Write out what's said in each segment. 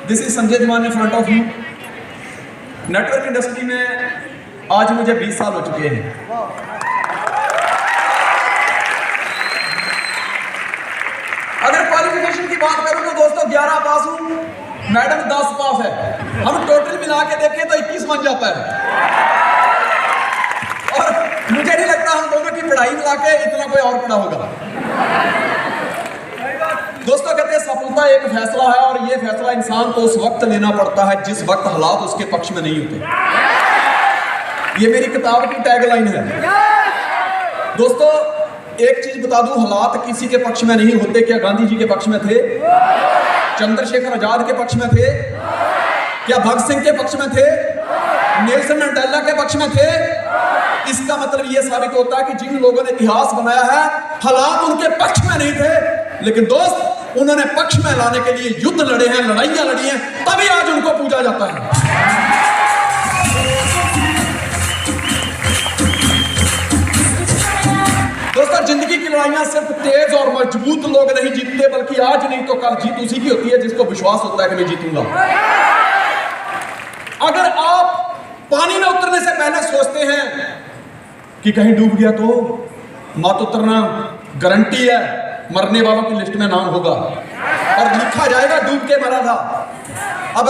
This is Sanjay Dhiman in front of you. Network industry में आज मुझे 20 साल हो चुके हैं। अगर क्वालिफिकेशन की बात करूं तो दोस्तों 11 पास हूं, मैडम 10 पास है। हम टोटल मिला के देखें तो 21 बन जाता है। और मुझे नहीं लगता हम दोनों की पढ़ाई मिला के इतना कोई और पढ़ा होगा। दोस्तों कहते हैं सफलता एक फैसला है और ये फैसला इंसान को उस वक्त लेना पड़ता है जिस वक्त हालात उसके पक्ष में नहीं होते। ये मेरी किताब की टैगलाइन है। दोस्तों एक चीज बता दूं, हालात किसी के पक्ष में नहीं होते। क्या गांधी जी के पक्ष में थे? चंद्रशेखर आजाद के पक्ष में थे? क्या भगत सिंह के पक्ष में थे? नेल्सन मंडेला के पक्ष में थे? इसका मतलब यह साबित होता है कि जिन लोगों ने इतिहास बनाया है हालात उनके पक्ष में नहीं थे, लेकिन दोस्त उन्होंने पक्ष में लाने के लिए युद्ध लड़े हैं, लड़ाइयां लड़ी हैं, तभी आज उनको पूजा जाता है। दोस्तों जिंदगी की लड़ाइयां सिर्फ तेज और मजबूत लोग नहीं जीतते, बल्कि आज नहीं तो कल जीत उसी की होती है जिसको विश्वास होता है कि मैं जीतूंगा। अगर आप पानी में उतरने से पहले सोचते हैं कि कहीं डूब गया तो मत उतरना, गारंटी है मरने वालों की लिस्ट में नाम होगा और लिखा जाएगा डूब के मरा था। अब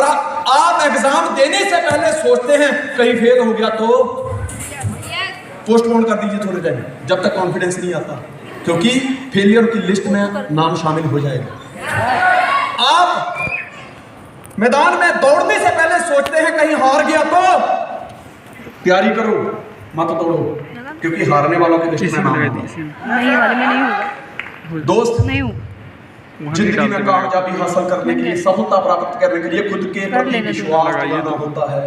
आप एग्जाम देने से पहले सोचते हैं कहीं फेल हो गया तो पोस्टपोन कर दीजिए थोड़े टाइम, जब तक कॉन्फिडेंस नहीं आता, क्योंकि फेलियर की लिस्ट में नाम शामिल हो जाएगा। आप मैदान में दौड़ने से पहले सोचते हैं कहीं हार गया तो तैयारी करो, मत दौड़ो, क्योंकि हारने वालों के लिस्ट में नाम होगा। दोस्त नहीं हूं। जिंदगी में कामयाबी हासिल करने के लिए, सफलता प्राप्त करने के लिए खुद के प्रति विश्वास लगाना होता है।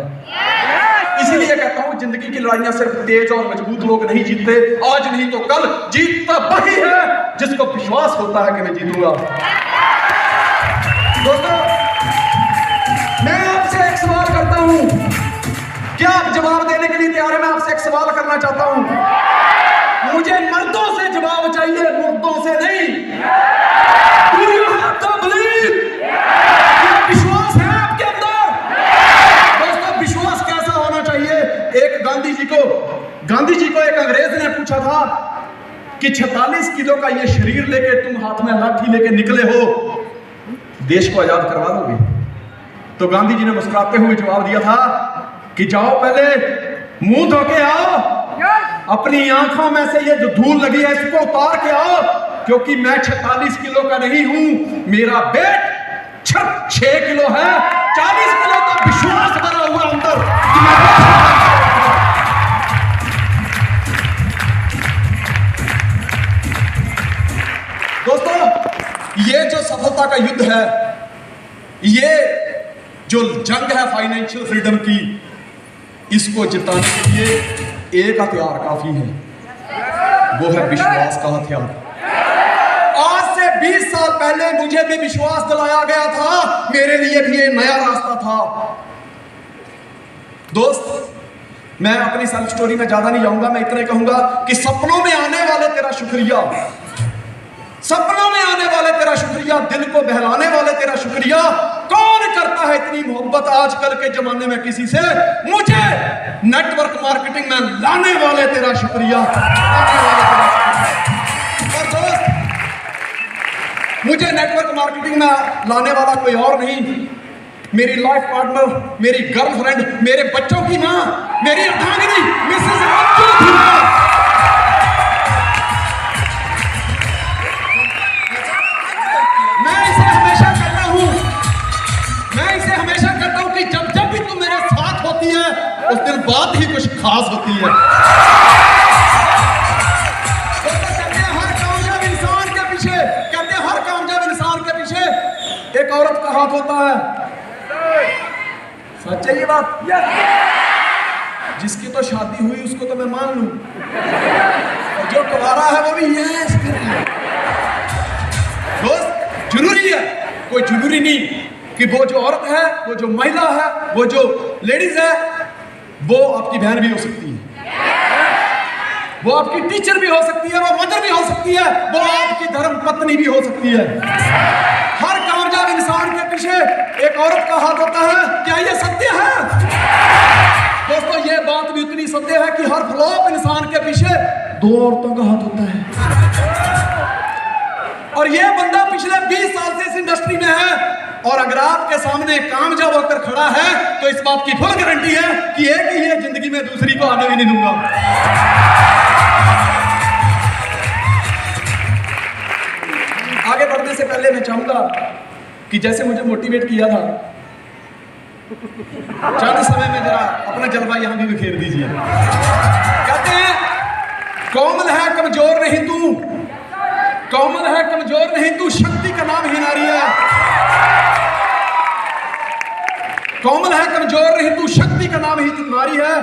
इसीलिए कहता हूं जिंदगी की लड़ाइयां सिर्फ तेज और मजबूत लोग नहीं जीतते, आज नहीं तो कल जीतता वही है जिसको विश्वास होता है कि मैं जीतूंगा। दोस्तों मैं आपसे एक सवाल करता हूं, क्या आप जवाब देने के लिए तैयार हैं? मैं आपसे एक सवाल करना चाहता हूं। मुझे मर्दों से जवाब चाहिए, मुर्दों से नहीं। Do you have to believe? विश्वास है आपके अंदर? दोस्तों विश्वास कैसा होना चाहिए? एक गांधी जी को एक अंग्रेज ने पूछा था कि 46 किलो का ये शरीर लेके तुम हाथ में लाठी लेके निकले हो, देश को आजाद करवा दोगे? तो गांधी जी ने मुस्कुराते हुए जवाब दिया था कि जाओ पहले मुंह धो के आओ, अपनी आंखों में से ये जो धूल लगी है इसको उतार के आओ, क्योंकि मैं 46 किलो का नहीं हूं, मेरा वेट 6 किलो है। 40 किलो का विश्वास बना हुआ अंदर कि मैं दोस्तों ये जो सफलता का युद्ध है, ये जो जंग है फाइनेंशियल फ्रीडम की, इसको जिताने के लिए एक हथियार काफी है, वो है विश्वास का हथियार। आज से 20 साल पहले मुझे भी विश्वास दिलाया गया था, मेरे लिए भी ये नया रास्ता था। दोस्त मैं अपनी सेल्फ स्टोरी में ज्यादा नहीं जाऊंगा, मैं इतना ही कहूंगा कि सपनों में आने वाले तेरा शुक्रिया, सपनों में आने वाले तेरा शुक्रिया, दिल को बहलाने वाले तेरा शुक्रिया। कौन करता है इतनी मोहब्बत आजकल के जमाने में किसी से? मुझे नेटवर्क मार्केटिंग में लाने वाले तेरा शुक्रिया। और दोस्त मुझे नेटवर्क मार्केटिंग में लाने वाला कोई और नहीं, मेरी लाइफ पार्टनर, मेरी गर्लफ्रेंड, मेरे बच्चों की मां, मेरी अर्धांगिनी मिसेस अंजू धीमान। जब भी तुम मेरे साथ होती है उस दिन बात ही कुछ खास होती है। तो कहते हैं हर कामयाब इंसान के पीछे, कहते हैं हर कामयाब इंसान के पीछे एक औरत का हाथ होता है। सच है ये बात? जिसकी तो शादी हुई उसको तो मैं मान लूं, और जो कुंवारा है वो भी ये। दोस्त जरूरी है, कोई जरूरी नहीं कि वो जो औरत है, वो जो महिला है, वो जो लेडीज है, वो आपकी बहन भी हो सकती है, वो आपकी टीचर भी हो सकती है, वो मदर भी हो सकती है, वो आपकी धर्म पत्नी भी हो सकती है। हर कामयाब इंसान के पीछे एक औरत का हाथ होता है, क्या ये सत्य है? दोस्तों ये बात भी उतनी सत्य है कि हर फ्लॉप इंसान के पीछे 2 औरतों का हाथ होता है। और ये बंदा पिछले 20 साल से इस इंडस्ट्री में है, और अगर आपके सामने कामयाब होकर खड़ा है तो इस बात की फुल गारंटी है कि एक ही है जिंदगी में, दूसरी को आने भी नहीं दूंगा। आगे बढ़ने से पहले मैं चाहूंगा कि जैसे मुझे मोटिवेट किया था, चंद समय में जरा अपना जलवा यहां भी बिखेर दीजिए। कहते हैं कोमल है कमजोर नहीं तू, कोमल है कमजोर नहीं तू, शक्ति का नाम ही नारी है। कोमल है कमजोर नहीं तू, शक्ति का नाम ही नारी है।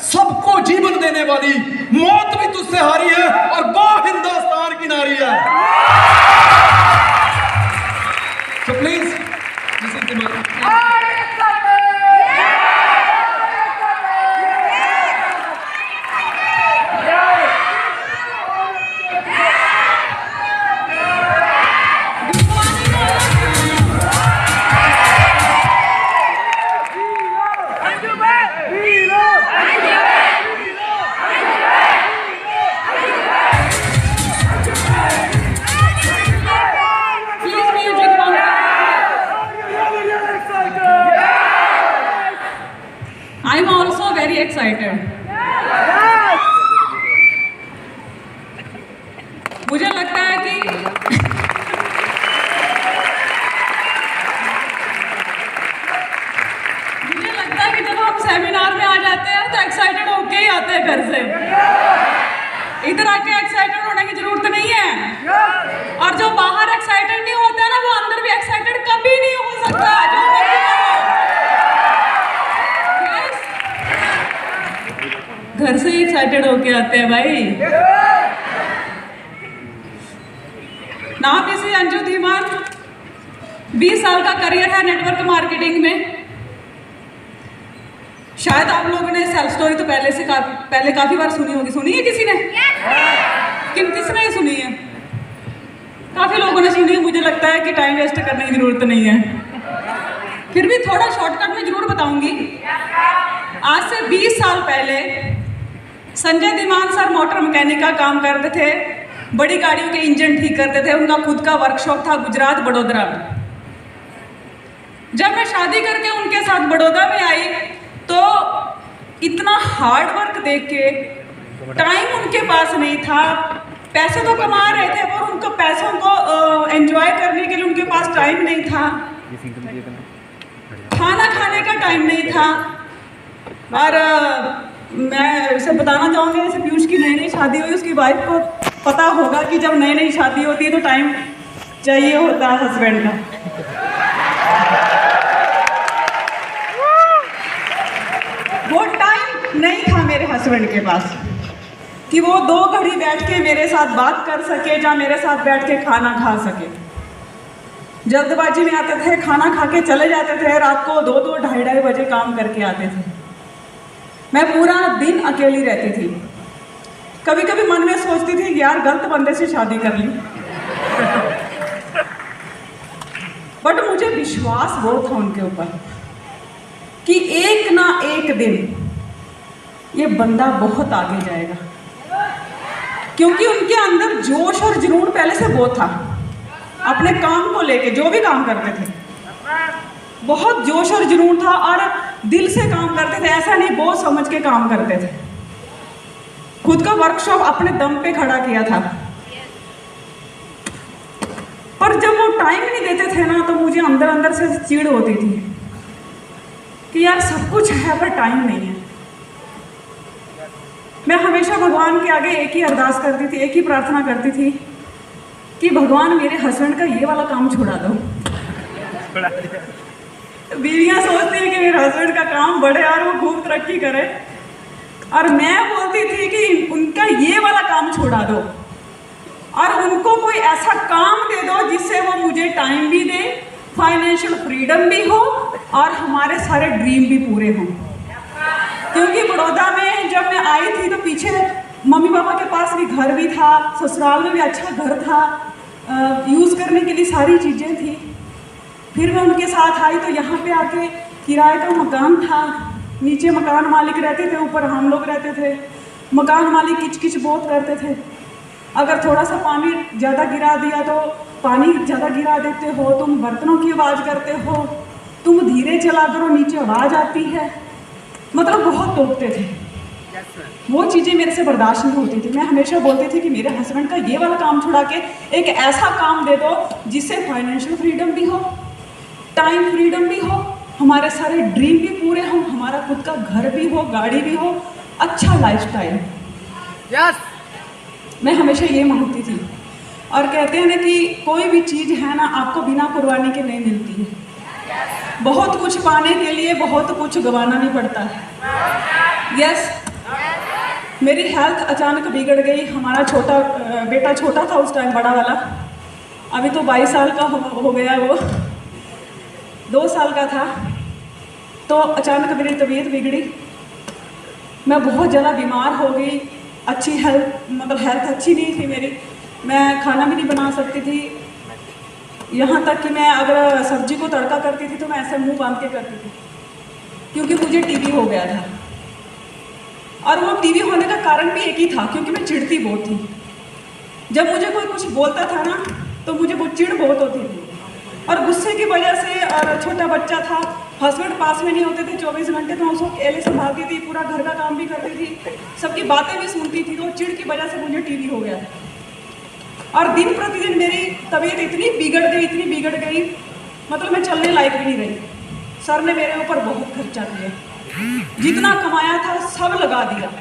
सबको जीवन देने वाली, मौत भी तुझसे हारी है, और वो हिंदुस्तान की नारी है। तो please I'm also very excited. मुझे लगता है कि जब हम सेमिनार में आ जाते हैं तो एक्साइटेड होके ही आते हैं घर से। इधर आके एक्साइटेड होने की जरूरत नहीं है, और जो बाहर एक्साइटेड नहीं होता है ना, वो अंदर भी एक्साइटेड कभी नहीं हो सकता। घर से ही एक्साइटेड होके आते हैं भाई। नाम इसी अंजू धीमान, 20 साल का करियर है नेटवर्क मार्केटिंग में। शायद आप लोगों ने सेल्फ स्टोरी तो पहले काफी बार सुनी होगी। सुनी है किसी ने? किसने सुनी है? काफी लोगों ने सुनी है। मुझे लगता है कि टाइम वेस्ट करने की जरूरत नहीं है, फिर भी थोड़ा शॉर्टकट में जरूर बताऊंगी। आज से 20 साल पहले Sanjay Dhiman sir motor mechanic का काम करते थे, बड़ी गाड़ियों के इंजन ठीक करते थे। उनका खुद का वर्कशॉप था गुजरात बड़ोदरा में। जब मैं शादी करके उनके साथ बड़ौदा में आई तो इतना हार्ड वर्क देख के, टाइम उनके पास नहीं था। पैसे तो कमा रहे थे पर उनको पैसों को एंजॉय करने के लिए उनके पास टाइम नहीं था, खाना खाने का टाइम नहीं था। और मैं उसे बताना चाहूँगी, जैसे पीयूष की नई शादी हुई, उसकी वाइफ को पता होगा कि जब नई शादी होती है तो टाइम चाहिए होता है हस्बैंड का। वो टाइम नहीं था मेरे हस्बैंड के पास कि वो 2 घड़ी बैठ के मेरे साथ बात कर सके या मेरे साथ बैठ के खाना खा सके। जल्दबाजी में आते थे, खाना खा के चले जाते थे, रात को 2-2, 2:30 बजे काम करके आते थे। मैं पूरा दिन अकेली रहती थी। कभी कभी मन में सोचती थी कि यार गलत बंदे से शादी कर ली। बट मुझे विश्वास बहुत था उनके ऊपर कि एक ना एक दिन ये बंदा बहुत आगे जाएगा, क्योंकि उनके अंदर जोश और जुनून पहले से बहुत था। अपने काम को लेके जो भी काम करते थे बहुत जोश और जुनून था, और दिल से काम करते थे। ऐसा नहीं बहुत समझ के काम करते थे। खुद का वर्कशॉप अपने दम पे खड़ा किया था। पर जब वो टाइम नहीं देते थे ना, तो मुझे अंदर अंदर से चिढ़ होती थी कि यार सब कुछ है पर टाइम नहीं है। मैं हमेशा भगवान के आगे एक ही अरदास करती थी, एक ही प्रार्थना करती थी कि भगवान मेरे हस्बैंड का ये वाला काम छुड़ा दो। बीवियां सोचती हैं कि मेरे हस्बैंड का काम बढ़े और वो खूब तरक्की करे, और मैं बोलती थी कि उनका ये वाला काम छुड़ा दो और उनको कोई ऐसा काम दे दो जिससे वो मुझे टाइम भी दे, फाइनेंशियल फ्रीडम भी हो और हमारे सारे ड्रीम भी पूरे हों। क्योंकि बड़ौदा में जब मैं आई थी तो पीछे मम्मी पापा के पास भी घर भी था, ससुराल में भी अच्छा घर था, यूज़ करने के लिए सारी चीज़ें थी। फिर मैं उनके साथ आई तो यहाँ पे आके किराए का मकान था, नीचे मकान मालिक रहते थे, ऊपर हम लोग रहते थे। मकान मालिक किच बहुत करते थे, अगर थोड़ा सा पानी ज़्यादा गिरा दिया तो पानी ज़्यादा गिरा देते हो, तुम बर्तनों की आवाज़ करते हो, तुम धीरे चला करो नीचे आवाज़ आती है, मतलब बहुत टोकते थे। वो चीज़ें मेरे से बर्दाश्त नहीं होती थी। मैं हमेशा बोलती थी कि मेरे हस्बैंड का ये वाला काम छुड़ा के एक ऐसा काम दे दो जिससे फाइनेंशियल फ्रीडम भी हो, टाइम फ्रीडम भी हो, हमारे सारे ड्रीम भी पूरे हों, हमारा खुद का घर भी हो, गाड़ी भी हो, अच्छा लाइफस्टाइल। यस, मैं हमेशा ये मांगती थी। और कहते हैं ना कि कोई भी चीज़ है ना आपको बिना कुर्बानी के नहीं मिलती है। बहुत कुछ पाने के लिए बहुत कुछ गंवाना भी पड़ता है। यस, मेरी हेल्थ अचानक बिगड़ गई। हमारा छोटा बेटा छोटा था उस टाइम, बड़ा वाला, अभी तो 22 साल का हो गया, वो 2 साल का था। तो अचानक मेरी तबीयत बिगड़ी, मैं बहुत ज़्यादा बीमार हो गई। अच्छी हेल्थ अच्छी नहीं थी मेरी, मैं खाना भी नहीं बना सकती थी। यहाँ तक कि मैं अगर सब्जी को तड़का करती थी तो मैं ऐसे मुंह बांध के करती थी, क्योंकि मुझे टीबी हो गया था। और वो टीबी होने का कारण भी एक ही था, क्योंकि मैं चिढ़ती बहुत थी। जब मुझे कोई कुछ बोलता था ना तो मुझे वो चिढ़ बहुत होती थी, और गुस्से की वजह से, और छोटा बच्चा था, हस्बैंड पास में नहीं होते थे 24 घंटे, तो मैं उसको अकेले संभालती थी, पूरा घर का काम भी करती थी, सबकी बातें भी सुनती थी। तो चिढ़ की वजह से मुझे टीबी हो गया। और दिन प्रतिदिन मेरी तबीयत इतनी बिगड़ गई, मतलब मैं चलने लायक भी नहीं रही। सर ने मेरे ऊपर बहुत खर्चा किया, जितना कमाया था सब लगा दिया,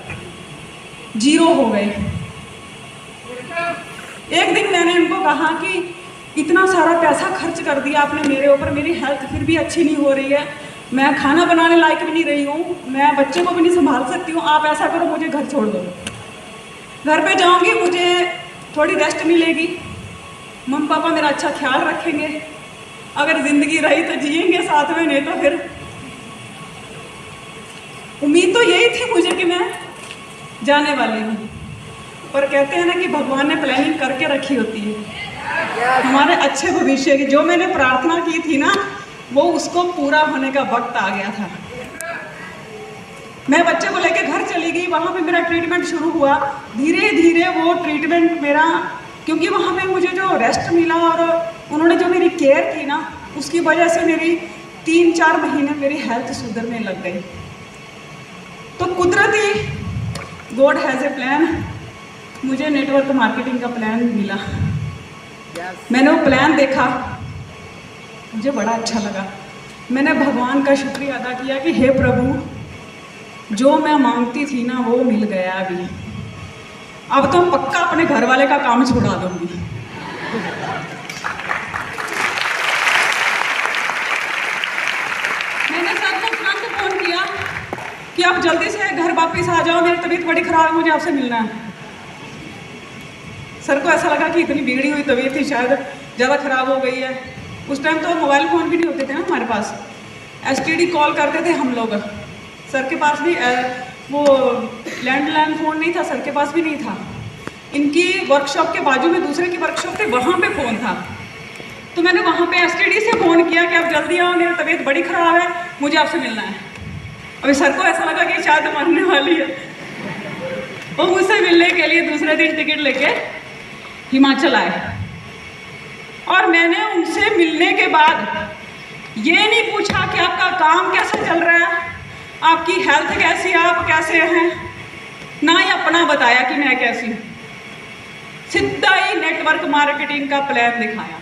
जीरो हो गए। एक दिन मैंने उनको कहा कि इतना सारा पैसा खर्च कर दिया आपने मेरे ऊपर, मेरी हेल्थ फिर भी अच्छी नहीं हो रही है, मैं खाना बनाने लायक भी नहीं रही हूँ, मैं बच्चे को भी नहीं संभाल सकती हूँ, आप ऐसा करो मुझे घर छोड़ दो। घर पे जाऊँगी, मुझे थोड़ी रेस्ट मिलेगी, मम्मी पापा मेरा अच्छा ख्याल रखेंगे, अगर ज़िंदगी रही तो जिएंगे साथ में, नहीं तो फिर। उम्मीद तो यही थी मुझे कि मैं जाने वाली हूँ, पर कहते हैं ना कि भगवान ने प्लानिंग करके रखी होती है हमारे अच्छे भविष्य की। जो मैंने प्रार्थना की थी ना, वो उसको पूरा होने का वक्त आ गया था। मैं बच्चे को लेके घर चली गई, वहाँ पे मेरा ट्रीटमेंट शुरू हुआ। धीरे धीरे वो ट्रीटमेंट मेरा, क्योंकि वहाँ पे मुझे जो रेस्ट मिला और उन्होंने जो मेरी केयर की ना, उसकी वजह से मेरी 3-4 महीने मेरी हेल्थ सुधरने लग गई। तो कुदरती गॉड हैज़ ए प्लान, मुझे नेटवर्क मार्केटिंग का प्लान मिला। मैंने वो प्लान देखा, मुझे बड़ा अच्छा लगा। मैंने भगवान का शुक्रिया अदा किया कि हे प्रभु, जो मैं मांगती थी ना वो मिल गया अभी, अब तो पक्का अपने घर वाले का काम छुड़ा दूंगी। मैंने सर को तुरंत फोन किया कि आप जल्दी से घर वापस आ जाओ, मेरी तबीयत बड़ी खराब है, मुझे आपसे मिलना है। सर को ऐसा लगा कि इतनी बिगड़ी हुई तबीयत थी, शायद ज़्यादा ख़राब हो गई है। उस टाइम तो मोबाइल फ़ोन भी नहीं होते थे ना हमारे पास, STD कॉल करते थे हम लोग। सर के पास भी वो लैंडलाइन फ़ोन नहीं था, सर के पास भी नहीं था। इनकी वर्कशॉप के बाजू में दूसरे की वर्कशॉप थी, वहाँ पे फ़ोन था। तो मैंने वहाँ पे STD से फ़ोन किया कि आप जल्दी आओ, मेरी तबीयत बड़ी ख़राब है, मुझे आपसे मिलना है। अभी सर को ऐसा लगा कि शायद मरने वाली है। वो मुझसे मिलने के लिए दूसरे दिन टिकट लेके हिमाचल आए, और मैंने उनसे मिलने के बाद ये नहीं पूछा कि आपका काम कैसा चल रहा है, आपकी हेल्थ कैसी है, आप कैसे हैं, ना ही अपना बताया कि मैं कैसी हूँ। सीधा ही नेटवर्क मार्केटिंग का प्लान दिखाया।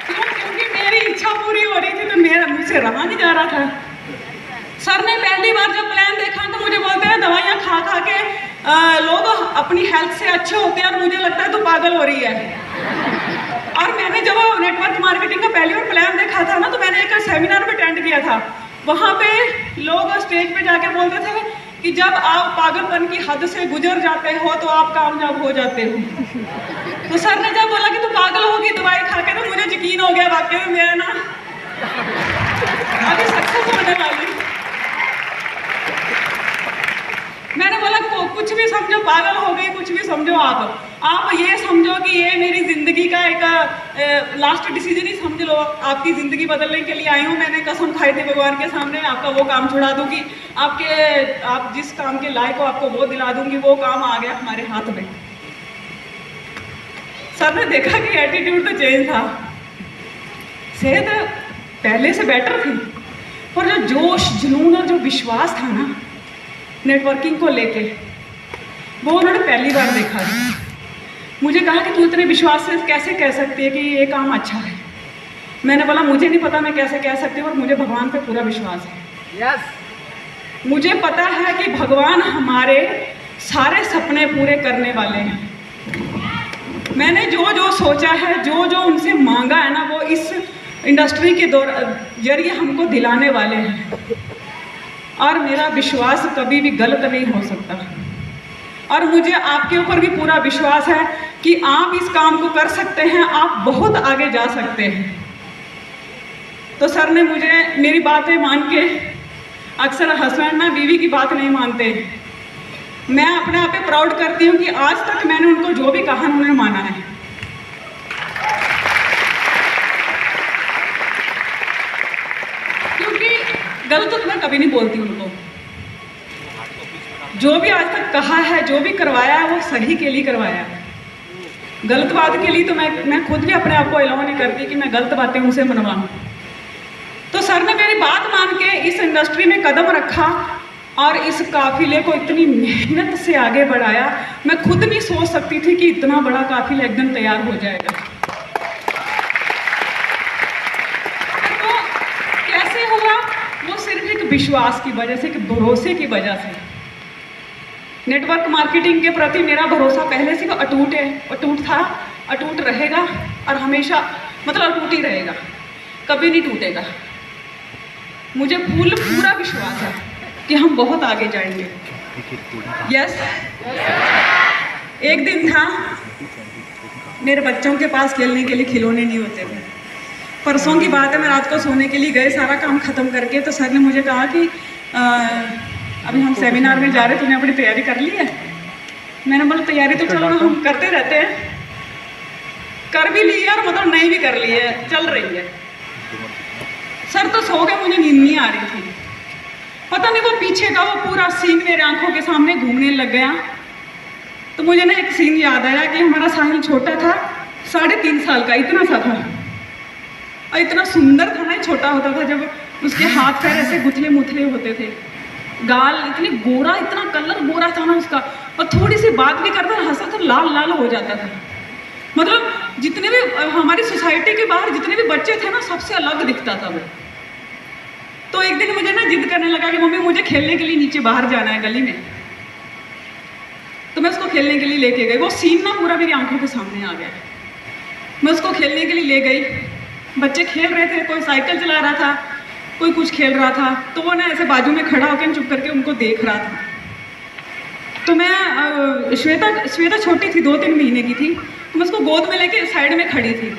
क्योंकि मेरी इच्छा पूरी हो रही थी, तो मेरा मुझसे रहा नहीं जा रहा था। सर ने पहली बार जब प्लान देखा तो मुझे बोलते हैं दवाइयाँ खा खा के लोग अपनी हेल्थ से अच्छे होते हैं, और मुझे लगता है तो पागल हो रही है। और मैंने जब नेटवर्क मार्केटिंग का पहली बार प्लान देखा था ना, तो मैंने एक सेमिनार में अटेंड किया था। वहाँ पे लोग स्टेज पे जाके बोलते थे कि जब आप पागलपन की हद से गुजर जाते हो तो आप कामयाब हो जाते हो। तो सर ने जब बोला कि तू पागल होगी दवाई खा के, तो मुझे यकीन हो गया वाकई में मैं ना अभी सक्सेस होने वाली। मैंने बोला कुछ भी समझो, पागल हो गई, कुछ भी समझो, आप ये समझो कि ये मेरी ज़िंदगी का एक लास्ट डिसीजन ही समझ लो। आपकी ज़िंदगी बदलने के लिए आई हूँ। मैंने कसम खाई थी भगवान के सामने, आपका वो काम छुड़ा दूंगी, आप जिस काम के लायक हो आपको वो दिला दूंगी। वो काम आ गया हमारे हाथ में। सर ने देखा कि एटीट्यूड तो चेंज था, सेहत पहले से बेटर थी, पर जो जोश जुनून और जो विश्वास था ना नेटवर्किंग को लेके, वो उन्होंने पहली बार देखा। मुझे कहा कि तू इतने विश्वास से कैसे कह सकती है कि ये काम अच्छा है। मैंने बोला मुझे नहीं पता मैं कैसे कह सकती हूँ, और मुझे भगवान पे पूरा विश्वास है। यस। मुझे पता है कि भगवान हमारे सारे सपने पूरे करने वाले हैं। मैंने जो जो सोचा है, जो जो उनसे मांगा है ना, वो इस इंडस्ट्री के जरिए हमको दिलाने वाले हैं। और मेरा विश्वास कभी भी गलत नहीं हो सकता। और मुझे आपके ऊपर भी पूरा विश्वास है कि आप इस काम को कर सकते हैं, आप बहुत आगे जा सकते हैं। तो सर ने मुझे मेरी बातें मान के, अक्सर हस्बैंड ना बीवी की बात नहीं मानते, मैं अपने आप पे प्राउड करती हूँ कि आज तक मैंने उनको जो भी कहा उन्होंने माना है। क्योंकि गलत तो मैं कभी नहीं बोलती उनको। जो भी आज तक कहा है, जो भी करवाया है, वो सही के लिए करवाया है। गलत बात के लिए तो मैं खुद भी अपने आप को अलाउ नहीं करती कि मैं गलत बातें उनसे मनवाऊं। तो सर ने मेरी बात मान के इस इंडस्ट्री में कदम रखा और इस काफिले को इतनी मेहनत से आगे बढ़ाया। मैं खुद नहीं सोच सकती थी कि इतना बड़ा काफिला एकदम तैयार हो जाएगा। तो कैसे हुआ? वो सिर्फ एक विश्वास की वजह से, एक भरोसे की वजह से। नेटवर्क मार्केटिंग के प्रति मेरा भरोसा पहले से अटूट है, अटूट था, अटूट रहेगा और हमेशा मतलब अटूट ही रहेगा, कभी नहीं टूटेगा। मुझे पूरा विश्वास है कि हम बहुत आगे जाएंगे। यस। एक दिन था, मेरे बच्चों के पास खेलने के लिए खिलौने नहीं होते थे। परसों की बात है, मैं रात को सोने के लिए गए सारा काम ख़त्म करके, तो सर ने मुझे कहा कि अभी हम सेमिनार में जा रहे, तूने अपनी तैयारी कर ली है? मैंने बोला तैयारी तो चलो हम करते रहते हैं, कर भी ली है और मतलब नहीं भी कर ली है, चल रही है। सर तो सो गए, मुझे नींद नहीं आ रही थी। पता नहीं वो पीछे का वो पूरा सीन मेरे आंखों के सामने घूमने लग गया। तो मुझे ना एक सीन याद आया कि हमारा साहिल छोटा था, 3.5 साल का, इतना सा था और इतना सुंदर था ना। छोटा होता था जब उसके हाथ पैर ऐसे गुथले मुथले होते थे, गाल इतनी गोरा, इतना कलर गोरा था ना उसका, और थोड़ी सी बात भी करता हंसा तो लाल लाल हो जाता था। मतलब जितने भी हमारी सोसाइटी के बाहर जितने भी बच्चे थे ना, सबसे अलग दिखता था वो। तो एक दिन मुझे ना जिद करने लगा कि मम्मी मुझे खेलने के लिए नीचे बाहर जाना है गली में। तो मैं उसको खेलने के लिए लेके गई। वो सीन ना पूरा मेरी आंखों के सामने आ गया। मैं उसको खेलने के लिए ले गई, बच्चे खेल रहे थे, कोई साइकिल चला रहा था, कोई कुछ खेल रहा था। तो वो ना ऐसे बाजू में खड़ा होकर चुप करके उनको देख रहा था। तो मैं श्वेता छोटी थी, 2-3 महीने की थी, तो मैं उसको गोद में लेके साइड में खड़ी थी।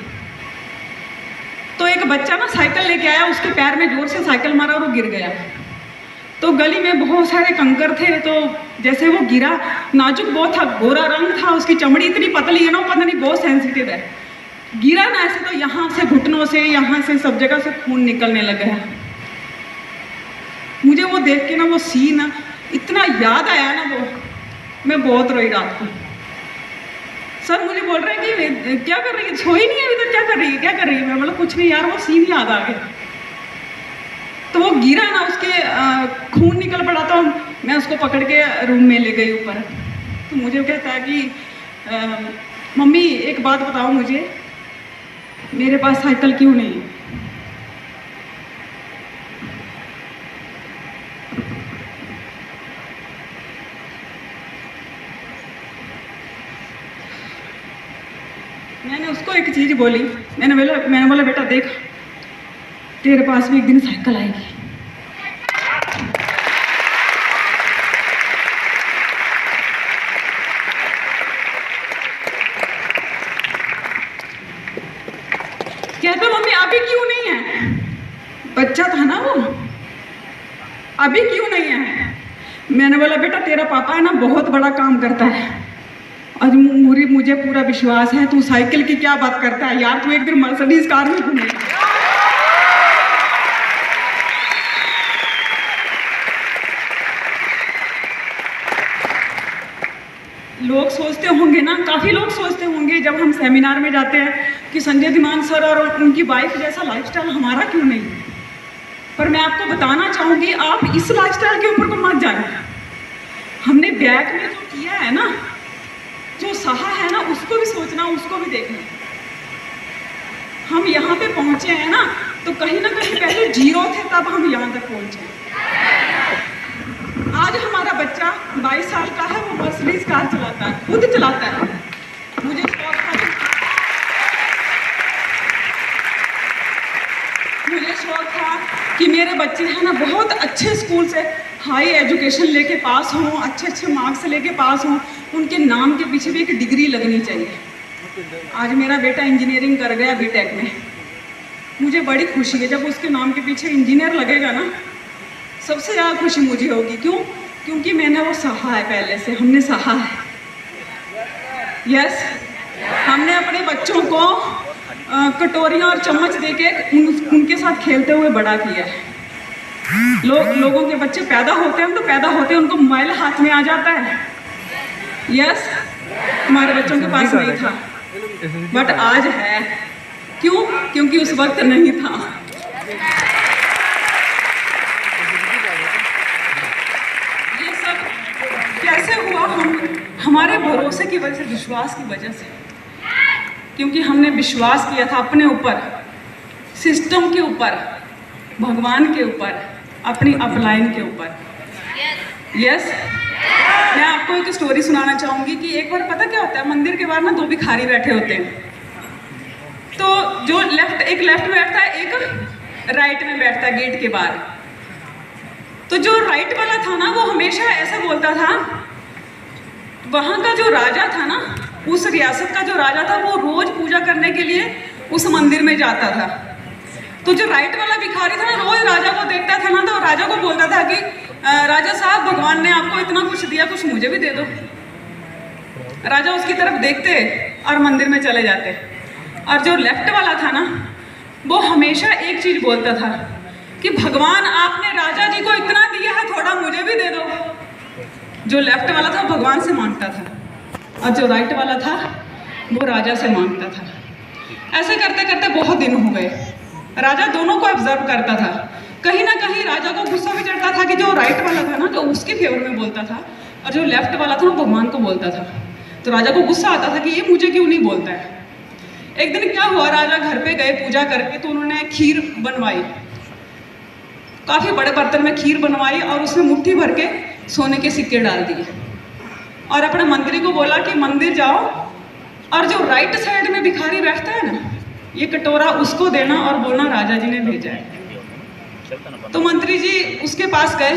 तो एक बच्चा ना साइकिल लेके आया, उसके पैर में जोर से साइकिल मारा और वो गिर गया। तो गली में बहुत सारे कंकर थे, तो जैसे वो गिरा, नाजुक बहुत था, गोरा रंग था, उसकी चमड़ी इतनी पतली है ना, पता नहीं बहुत सेंसिटिव है। गिरा ना ऐसे तो यहाँ से घुटनों से, यहाँ से सब जगह से खून निकलने लग गया। मुझे वो देख के ना वो सीन इतना याद आया ना, वो मैं बहुत रोई रात को। सर मुझे बोल रहे हैं कि क्या कर रही है, सोई नहीं है अभी तक, क्या कर रही है, क्या कर रही है? मैं बोला कुछ नहीं यार, वो सीन याद आ गया। तो वो गिरा ना, उसके खून निकल पड़ा, तो मैं उसको पकड़ के रूम में ले गई ऊपर। तो मुझे कहता है कि मम्मी एक बात बताओ मुझे, मेरे पास साइकिल क्यों नहीं है? मैंने उसको एक चीज़ बोली, मैंने बोला बेटा देख, तेरे पास भी एक दिन साइकिल आएगी। कहते मम्मी अभी क्यों नहीं है? बच्चा था ना वो, अभी क्यों नहीं है? मैंने बोला बेटा तेरा पापा है ना बहुत बड़ा काम करता है आज मुझे पूरा विश्वास है तू साइकिल की क्या बात करता है यार, तू एक दिन मर्सिडीज कार में घूमेगा। लोग सोचते होंगे ना, काफ़ी लोग सोचते होंगे जब हम सेमिनार में जाते हैं कि संजय धीमान सर और उनकी वाइफ जैसा लाइफस्टाइल हमारा क्यों नहीं। पर मैं आपको बताना चाहूँगी, आप इस लाइफस्टाइल के ऊपर को मत जाए। हमने बैक में जो किया है ना, जो सहा है ना, उसको भी सोचना, उसको भी देखना। हम यहाँ पे पहुँचे हैं ना, तो कहीं ना कहीं पहले जीरो थे, तब हम यहाँ तक पहुँचे। आज हमारा बच्चा 22 साल का है, वो मर्सिडीज कार चलाता है, खुद चलाता है। मुझे शौक था कि मेरे बच्चे हैं ना बहुत अच्छे स्कूल से हाई एजुकेशन लेके पास हों, अच्छे अच्छे मार्क्स लेके पास हों, उनके नाम के पीछे भी एक डिग्री लगनी चाहिए। आज मेरा बेटा इंजीनियरिंग कर गया बीटेक में, मुझे बड़ी खुशी है। जब उसके नाम के पीछे इंजीनियर लगेगा ना, सबसे ज़्यादा खुशी मुझे होगी। क्यों? क्योंकि मैंने वो सहा है, पहले से हमने सहा है। यस, हमने अपने बच्चों को कटोरियाँ और चम्मच देके उनके साथ खेलते हुए बड़ा किया है। लोगों के बच्चे पैदा होते हैं तो पैदा होते हैं उनको मोबाइल हाथ में आ जाता है। यस, हमारे बच्चों के पास नहीं था, बट आज है। क्यों? क्योंकि उस वक्त नहीं था। ये सब कैसे हुआ? हमारे भरोसे की वजह से, विश्वास की वजह से। क्योंकि हमने विश्वास किया था अपने ऊपर, सिस्टम के ऊपर, भगवान के ऊपर, अपनी अपलाइन के ऊपर। यस, मैं आपको एक स्टोरी सुनाना चाहूँगी कि एक बार पता क्या होता है, मंदिर के बाहर ना 2 भिखारी बैठे होते हैं। तो जो एक लेफ्ट में बैठता है, एक राइट में बैठता है गेट के बाहर। तो जो राइट वाला था ना, वो हमेशा ऐसा बोलता था, वहाँ का जो राजा था ना, उस रियासत का जो राजा था, वो रोज पूजा करने के लिए उस मंदिर में जाता था। तो जो राइट वाला भिखारी था ना, रोज राजा को देखता था ना, तो राजा को बोलता था कि राजा साहब, भगवान ने आपको इतना कुछ दिया, कुछ मुझे भी दे दो। राजा उसकी तरफ देखते और मंदिर में चले जाते। और जो लेफ्ट वाला था ना, वो हमेशा एक चीज बोलता था कि भगवान आपने राजा जी को इतना दिया है, थोड़ा मुझे भी दे दो। जो लेफ्ट वाला था भगवान से मांगता था, और जो राइट वाला था वो राजा से मांगता था। ऐसे करते करते बहुत दिन हो गए। राजा दोनों को ऑब्जर्व करता था। कहीं ना कहीं राजा को गुस्सा भी चढ़ता था कि जो राइट वाला था ना, तो उसके फेवर में बोलता था, और जो लेफ्ट वाला था वो भगवान को बोलता था। तो राजा को गुस्सा आता था कि ये मुझे क्यों नहीं बोलता है। एक दिन क्या हुआ, राजा घर पे गए पूजा करके, तो उन्होंने खीर बनवाई, काफ़ी बड़े बर्तन में खीर बनवाई, और उसमें मुट्ठी भर के सोने के सिक्के डाल दिए, और अपने मंत्री को बोला कि मंदिर जाओ, और जो राइट साइड में भिखारी बैठता है ना, ये कटोरा उसको देना और बोलना राजा जी ने भेजा है। तो मंत्री जी उसके पास गए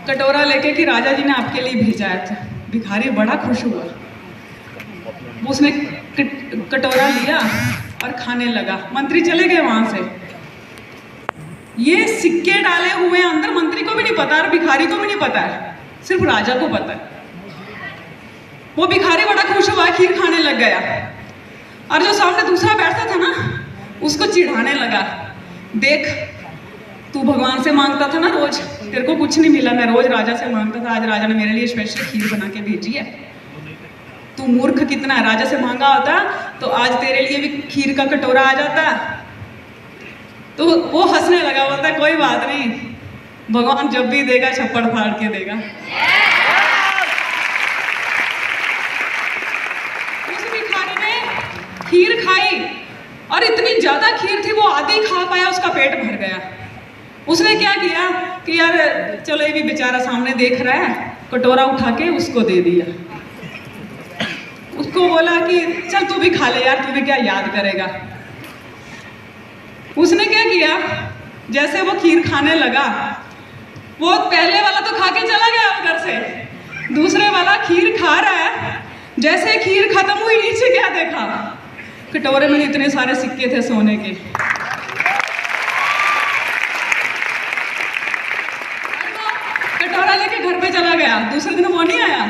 कटोरा लेके कि राजा जी ने आपके लिए भेजा है। भिखारी बड़ा खुश हुआ, उसने कटोरा लिया और खाने लगा। मंत्री चले गए वहां से। ये सिक्के डाले हुए अंदर, मंत्री को भी नहीं पता और भिखारी को भी नहीं पता है, सिर्फ राजा को पता है। वो भिखारी बड़ा खुश हुआ, खीर खाने लग गया, और जो सामने दूसरा बैठता था ना, उसको चिढ़ाने लगा, देख तू भगवान से मांगता था ना रोज, तेरे को कुछ नहीं मिला, मैं रोज राजा से मांगता था, आज राजा ने मेरे लिए स्पेशल खीर बना के भेजी है। तू मूर्ख कितना है, राजा से मांगा होता तो आज तेरे लिए भी खीर का कटोरा आ जाता। तो वो हंसने लगा, बोलता कोई बात नहीं, भगवान जब भी देगा छप्पड़ फाड़ के देगा। उस भिखारी ने खीर खाई, और इतनी ज्यादा खीर थी वो आधी खा पाया, उसका पेट भर गया। उसने क्या किया कि यार चलो ये भी बेचारा सामने देख रहा है, कटोरा उठा के उसको दे दिया। उसको बोला कि चल तू भी खा ले यार, तू भी क्या याद करेगा। उसने क्या किया, जैसे वो खीर खाने लगा, वो पहले वाला तो खा के चला गया घर से, दूसरे वाला खीर खा रहा है। जैसे खीर खत्म हुई, नीचे क्या देखा, कटोरे में इतने सारे सिक्के थे सोने के। कटोरा लेके घर पे चला गया, दूसरे दिन वो नहीं आया।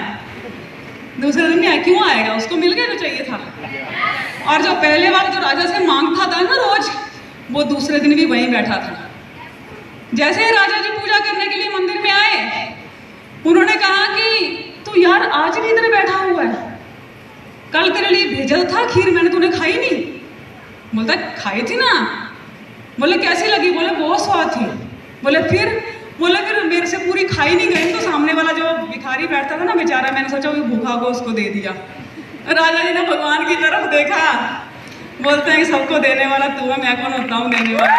दूसरे दिन नहीं आया, क्यों आएगा? उसको मिल गया जो चाहिए था। और जो पहले वाला जो राजा से मांगता था ना रोज, वो दूसरे दिन भी वहीं बैठा था। जैसे ही राजा जी पूजा करने के लिए मंदिर में आए, उन्होंने कहा कि तू यार आज भी इधर बैठा हुआ है, कल तेरे लिए भेजा था खीर, मैंने तूने खाई नहीं। बोलता खाई थी ना। बोले कैसी लगी? बोले बहुत स्वाद थी। बोले फिर? बोले फिर मेरे से पूरी खाई नहीं गई, तो सामने वाला जो भिखारी बैठता था ना बेचारा, मैंने सोचा वो भूखा को उसको दे दिया। राजा जी ने भगवान की तरफ देखा, बोलते हैं कि सबको देने वाला तू है, मैं कौन होता हूँ देने वाला।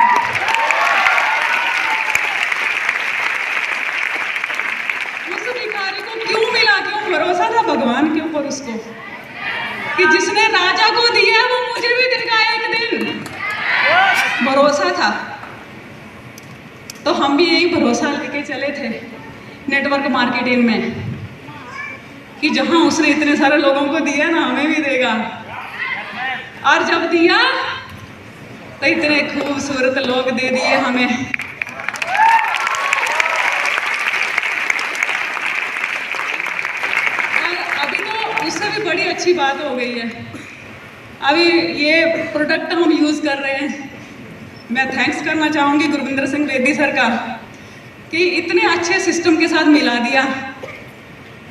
उस भिखारी को क्यों मिला? क्यों? भरोसा था भगवान के ऊपर उसको कि जिसने राजा को दिया वो मुझे भी देगा एक दिन। भरोसा था। तो हम भी यही भरोसा लेके चले थे नेटवर्क मार्केटिंग में कि जहां उसने इतने सारे लोगों को दिया ना, हमें भी देगा। और जब दिया तो इतने खूबसूरत लोग दे दिए हमें। और अभी तो उससे भी बड़ी अच्छी बात हो गई है। अभी ये प्रोडक्ट हम यूज़ कर रहे हैं, मैं थैंक्स करना चाहूँगी गुरविंदर सिंह बेदी सर का कि इतने अच्छे सिस्टम के साथ मिला दिया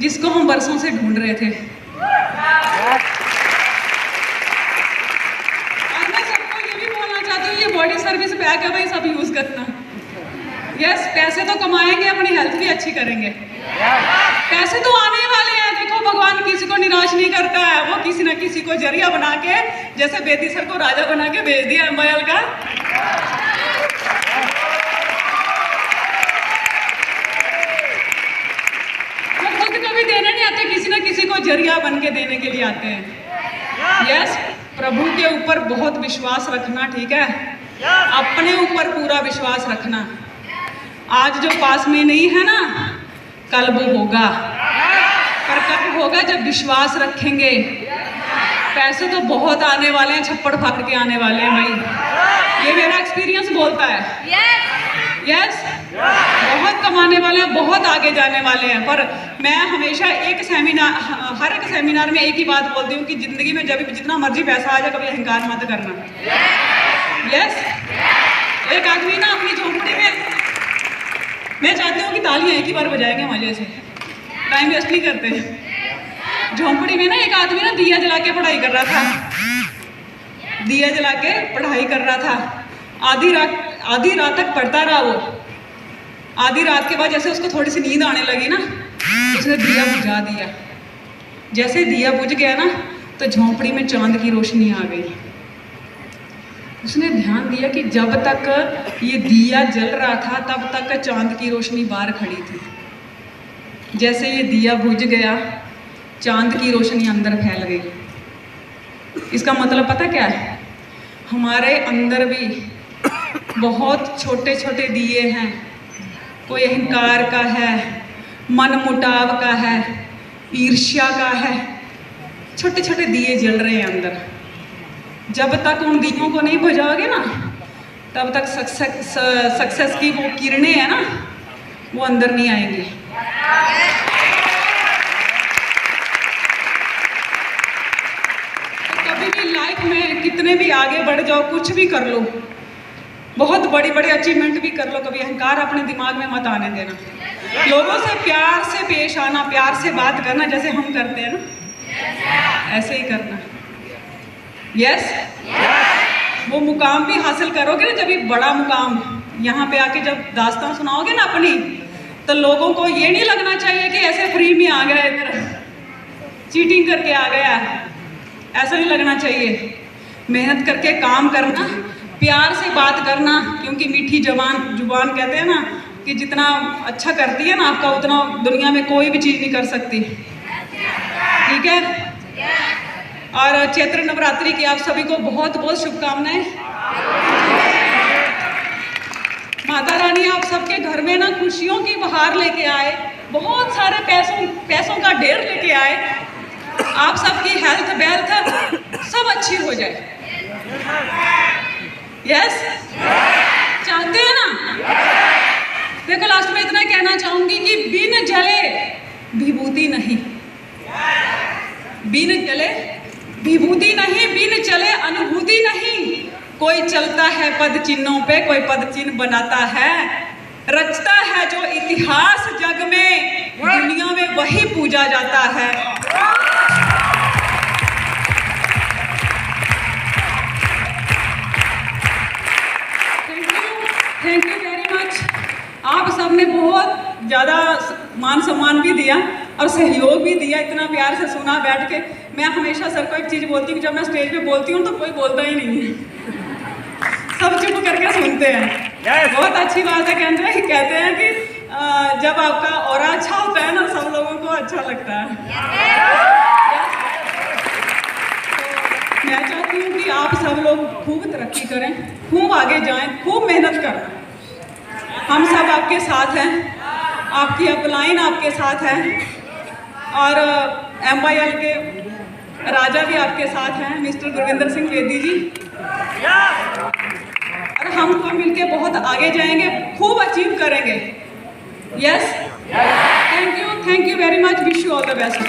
जिसको हम बरसों से ढूंढ रहे थे। और मैं सबको ये भी बोलना चाहती हूँ, ये बॉडी सर्विस पैक है भाई, सब यूज़ करना। यस, पैसे तो कमाएंगे, अपनी हेल्थ भी अच्छी करेंगे। पैसे तो आने वाले हैं। देखो भगवान किसी को निराश नहीं करता है, वो किसी न किसी को जरिया बना के, जैसे बेदी सर को राजा बना के भेज दिया अम्बायल का। वो खुद कभी देने नहीं आते, किसी न किसी को जरिया बन के देने के लिए आते हैं। यस, प्रभु के ऊपर बहुत विश्वास रखना, ठीक है? अपने ऊपर पूरा विश्वास रखना। आज जो पास में नहीं है ना, कल वो होगा। पर कब होगा? जब विश्वास रखेंगे। पैसे तो बहुत आने वाले हैं, छप्पड़ फाड़ के आने वाले हैं भाई, ये मेरा एक्सपीरियंस बोलता है। यस, बहुत कमाने वाले हैं, बहुत आगे जाने वाले हैं। पर मैं हमेशा हर एक सेमिनार में एक ही बात बोलती हूँ कि जिंदगी में जब जितना मर्जी पैसा आ जाए, कभी अहंकार मत करना। यस, एक आदमी ना अपनी झोंपड़ी में, मैं चाहती हूँ कि तालियां एक ही बार बजाएंगे मजे से, टाइम वेस्ट नहीं करते। झोंपड़ी में ना एक आदमी ना दिया जला के पढ़ाई कर रहा था, दिया जला के पढ़ाई कर रहा था। आधी रात तक पढ़ता रहा वो। आधी रात के बाद जैसे उसको थोड़ी सी नींद आने लगी ना, उसने दिया बुझा दिया। जैसे दिया बुझ गया ना, तो झोंपड़ी में चांद की रोशनी आ गई। उसने ध्यान दिया कि जब तक ये दिया जल रहा था, तब तक चांद की रोशनी बाहर खड़ी थी। जैसे ये दिया बुझ गया, चांद की रोशनी अंदर फैल गई। इसका मतलब पता क्या है? हमारे अंदर भी बहुत छोटे छोटे दिए हैं। कोई अहंकार का है, मन मुटाव का है, ईर्ष्या का है, छोटे छोटे दिए जल रहे हैं अंदर। जब तक उन दियों को नहीं बुझाओगे ना, तब तक सक्सेस की वो किरणें हैं ना, वो अंदर नहीं आएंगी। तो कभी भी लाइफ में कितने भी आगे बढ़ जाओ, कुछ भी कर लो, बहुत बड़ी बड़ी अचीवमेंट भी कर लो, कभी अहंकार अपने दिमाग में मत आने देना। लोगों से प्यार से पेश आना, प्यार से बात करना, जैसे हम करते हैं ना, ऐसे ही करना। यस, वो मुकाम भी हासिल करोगे ना, जब एक बड़ा मुकाम, यहाँ पे आके जब दास्तान सुनाओगे ना अपनी, तो लोगों को ये नहीं लगना चाहिए कि ऐसे फ्री में आ गया, इधर चीटिंग करके आ गया, ऐसा नहीं लगना चाहिए। मेहनत करके काम करना, प्यार से बात करना, क्योंकि मीठी जुबान कहते हैं ना कि जितना अच्छा करती है ना आपका, उतना दुनिया में कोई भी चीज़ नहीं कर सकती। ठीक है? और चैत्र नवरात्रि की आप सभी को बहुत बहुत शुभकामनाएं। माता रानी आप सबके घर में ना खुशियों की बहार लेके आए, बहुत सारे पैसों का ढेर लेके आए। आप सबकी हेल्थ वेल्थ सब अच्छी हो जाए। यस, चाहते हैं ना? देखो लास्ट में इतना कहना चाहूंगी कि बिन जले विभूति नहीं। बिन चले विभूति नहीं, बिन चले अनुभूति नहीं। कोई चलता है पद चिन्हों पे, कोई पद चिन्ह बनाता है, रचता है जो इतिहास जग में, दुनिया में वही पूजा जाता है। Thank you very much. आप सबने बहुत ज़्यादा मान सम्मान भी दिया और सहयोग भी दिया, इतना प्यार से सुना बैठ के। मैं हमेशा सर को एक चीज़ बोलती हूँ, जब मैं स्टेज पे बोलती हूँ तो कोई बोलता ही नहीं है, सब चुप करके सुनते हैं। बहुत अच्छी बात है। कहते हैं कि जब आपका ऑरा अच्छा होता है ना, सब लोगों को अच्छा लगता है। तो मैं चाहती हूँ कि आप सब लोग खूब तरक्की करें, खूब आगे जाएं, खूब मेहनत करें। हम सब आपके साथ हैं, आपकी अपलाइन आपके साथ है, और MYL के राजा भी आपके साथ हैं, मिस्टर गुरविंदर सिंह बेदी जी। और हम तो मिलके बहुत आगे जाएंगे, खूब अचीव करेंगे। Yes, thank you very much, wish you all the best.